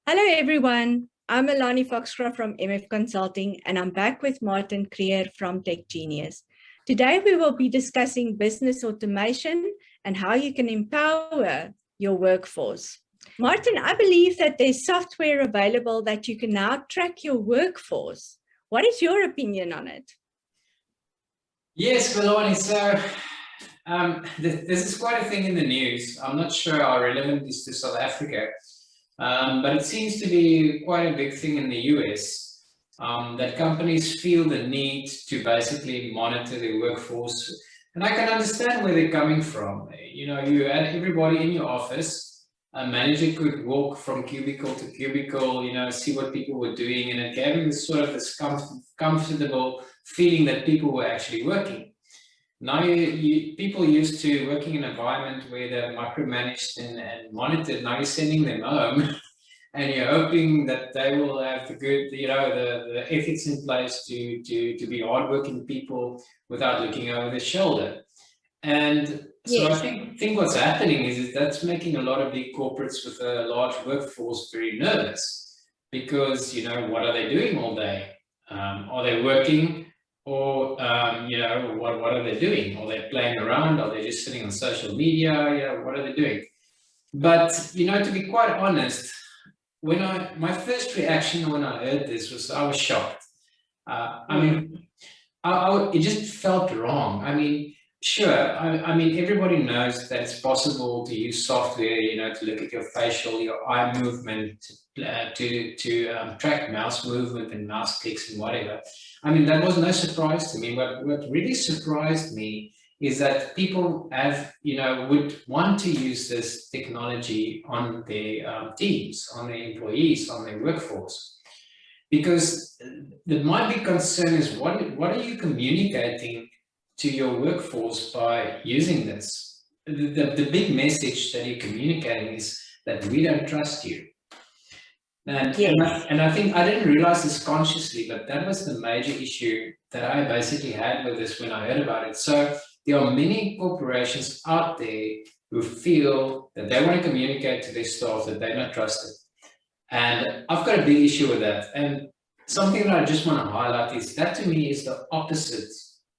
Hello, everyone. I'm Alani Foxcroft from MF Consulting, and I'm back with Maarten Kruger from Tech Genius. Today, we will be discussing business automation and how you can empower your workforce. Maarten, I believe that there's software available that you can now track your workforce. What is your opinion on it? Yes, Melanie. So this is quite a thing in the news. I'm not sure how relevant this is to South Africa, but it seems to be quite a big thing in the US, that companies feel the need to basically monitor their workforce. And I can understand where they're coming from. You know, you had everybody in your office. A manager could walk from cubicle to cubicle, you know, see what people were doing, and it gave him this comfortable feeling that people were actually working. Now people used to working in an environment where they're micromanaged and monitored. Now you're sending them home and you're hoping that they will have the good, you know, the ethics in place to be hardworking people without looking over their shoulder. And so Yes. I think what's happening is that's making a lot of big corporates with a large workforce very nervous, because, you know, what are they doing all day? Are they working, or you know, what are they doing? Are they playing around? Are they just sitting on social media? You know, what are they doing? But, you know, to be quite honest, my first reaction when I heard this was I was shocked. I mean, it just felt wrong. I mean, sure. I mean, everybody knows that it's possible to use software, you know, to look at your facial, your eye movement, to track mouse movement and mouse clicks and whatever. I mean, that was no surprise to me. What really surprised me is that people you know, would want to use this technology on their teams, on their employees, on their workforce. Because my big concern is what are you communicating to your workforce by using this? The big message that you're communicating is that we don't trust you. And I think I didn't realize this consciously, but that was the major issue that I basically had with this when I heard about it. So there are many corporations out there who feel that they want to communicate to their staff that they're not trusted. And I've got a big issue with that. And something that I just want to highlight is that, to me, is the opposite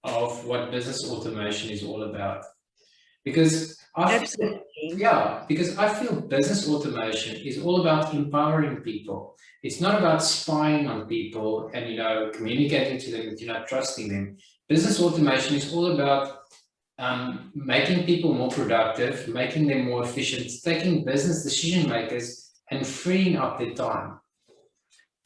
of what business automation is all about. Because I feel business automation is all about empowering people. It's not about spying on people and, you know, communicating to them that you're not trusting them. Business automation is all about making people more productive, making them more efficient, taking business decision makers and freeing up their time.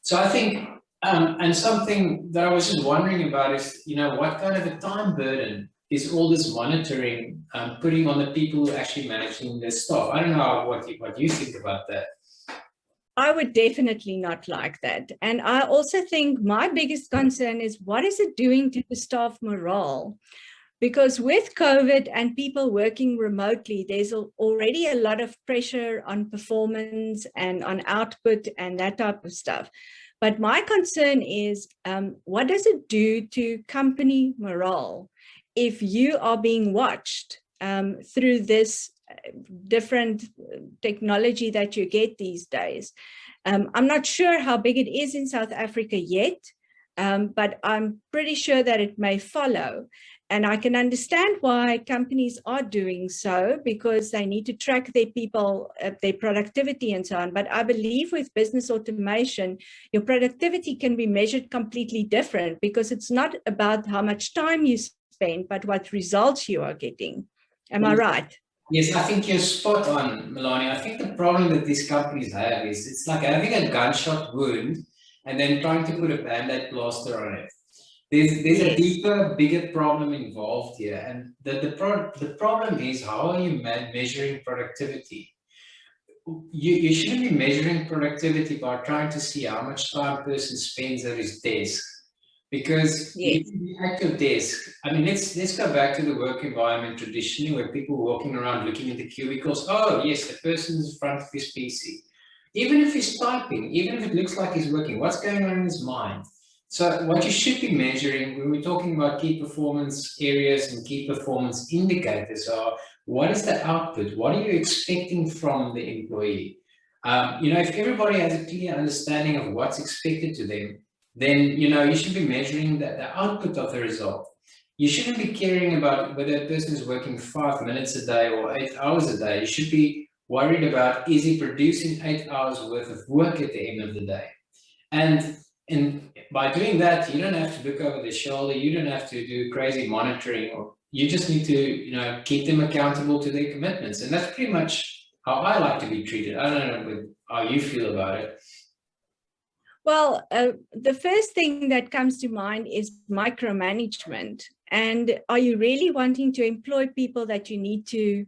So I think, and something that I was just wondering about is, you know, what kind of a time burden is all this monitoring putting on the people who are actually managing their staff? I don't know what you think about that. I would definitely not like that. And I also think my biggest concern is, what is it doing to the staff morale? Because with COVID and people working remotely, there's already a lot of pressure on performance and on output and that type of stuff. But my concern is, what does it do to company morale if you are being watched through this different technology that you get these days? I'm not sure how big it is in South Africa yet, but I'm pretty sure that it may follow. And I can understand why companies are doing so, because they need to track their people, their productivity and so on. But I believe with business automation, your productivity can be measured completely different, because it's not about how much time you spend, but what results you are getting. Am I right? Yes, I think you're spot on, Melanie. I think the problem that these companies have is it's like having a gunshot wound and then trying to put a Band-Aid plaster on it. There's a deeper, bigger problem involved here. And the problem is, how are you measuring productivity? You shouldn't be measuring productivity by trying to see how much time a person spends at his desk. Because at your desk, I mean, let's go back to the work environment traditionally, where people were walking around looking at the cubicles. Oh, yes, the person is in front of his PC. Even if he's typing, even if it looks like he's working, what's going on in his mind? So what you should be measuring when we're talking about key performance areas and key performance indicators are, what is the output? What are you expecting from the employee? If everybody has a clear understanding of what's expected to them, then, you should be measuring the output of the result. You shouldn't be caring about whether a person is working 5 minutes a day or 8 hours a day. You should be worried about, is he producing 8 hours worth of work at the end of the day? And by doing that, you don't have to look over the shoulder. You don't have to do crazy monitoring, or you just need to, keep them accountable to their commitments. And that's pretty much how I like to be treated. I don't know how you feel about it. Well, the first thing that comes to mind is micromanagement. And are you really wanting to employ people that you need to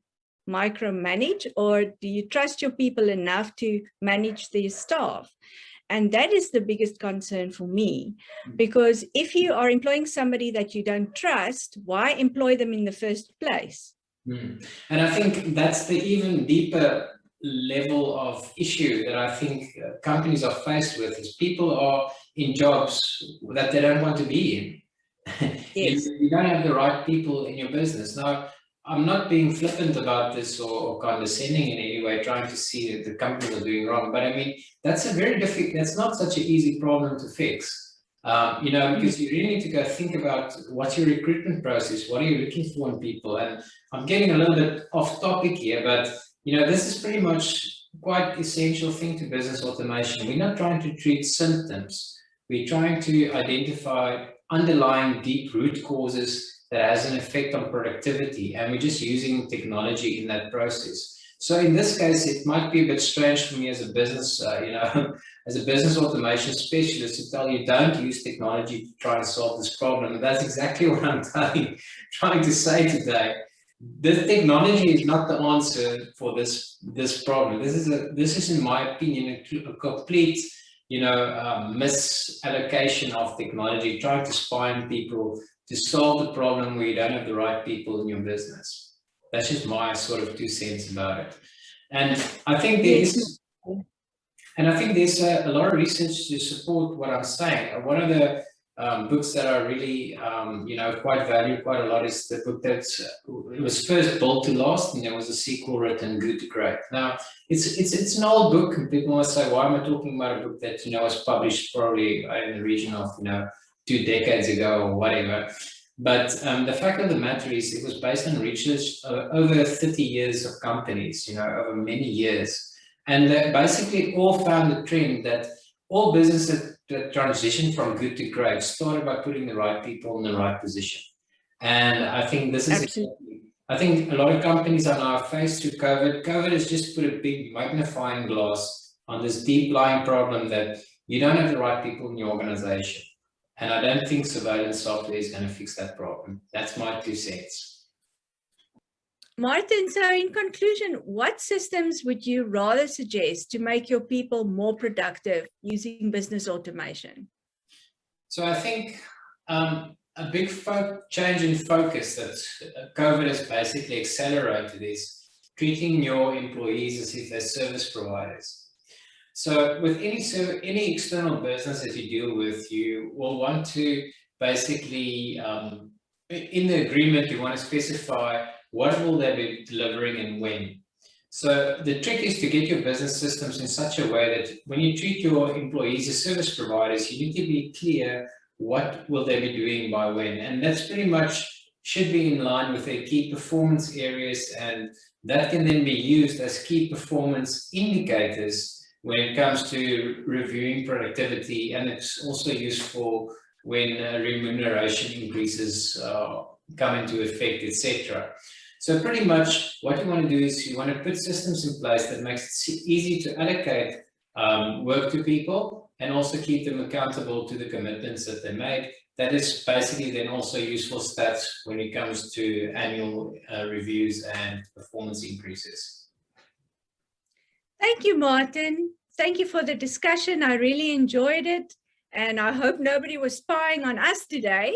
micromanage, or do you trust your people enough to manage their staff? And that is the biggest concern for me, because if you are employing somebody that you don't trust, why employ them in the first place? And I think that's the even deeper level of issue that I think companies are faced with, is people are in jobs that they don't want to be in. Yes. You don't have the right people in your business. Now, I'm not being flippant about this or condescending in any way, trying to see that the companies are doing wrong. But I mean, that's that's not such an easy problem to fix. Because you really need to go think about what's your recruitment process, what are you looking for in people? And I'm getting a little bit off topic here, but this is pretty much quite essential thing to business automation. We're not trying to treat symptoms. We're trying to identify underlying deep root causes that has an effect on productivity, and we're just using technology in that process. So in this case, it might be a bit strange for me as a business, as a business automation specialist, to tell you don't use technology to try and solve this problem. And that's exactly what I'm trying to say today. The technology is not the answer for this problem. This is, in my opinion, a complete misallocation of technology, trying to find people to solve the problem where you don't have the right people in your business. That's just my sort of 2 cents about it. And I think there's a lot of research to support what I'm saying. One of the books that I really, quite value quite a lot is the book it was first Built to Last, and there was a sequel written, Good to Great. Now, it's an old book, and people must say, why am I talking about a book that, was published probably in the region of, 2 decades ago or whatever. But the fact of the matter is, it was based on research over 30 years of companies, over many years. And they basically all found the trend that all businesses that transition from good to great started by putting the right people in the right position. And I think this is, I think a lot of companies are now faced with COVID. COVID has just put a big magnifying glass on this deep lying problem that you don't have the right people in your organization. And I don't think surveillance software is going to fix that problem. That's my 2 cents. Maarten, so in conclusion, what systems would you rather suggest to make your people more productive using business automation? So I think a big change in focus that COVID has basically accelerated is treating your employees as if they're service providers. So with any external business that you deal with, you will want to basically, in the agreement, you want to specify what will they be delivering and when. So the trick is to get your business systems in such a way that when you treat your employees as service providers, you need to be clear what will they be doing by when. And that's pretty much should be in line with their key performance areas, and that can then be used as key performance indicators when it comes to reviewing productivity, and it's also useful when remuneration increases come into effect, etc. So pretty much what you want to do is you want to put systems in place that makes it easy to allocate work to people and also keep them accountable to the commitments that they made. That is basically then also useful stats when it comes to annual reviews and performance increases. Thank you, Maarten. Thank you for the discussion. I really enjoyed it. And I hope nobody was spying on us today.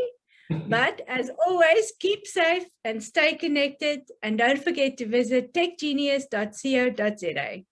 But as always, keep safe and stay connected. And don't forget to visit techgenius.co.za.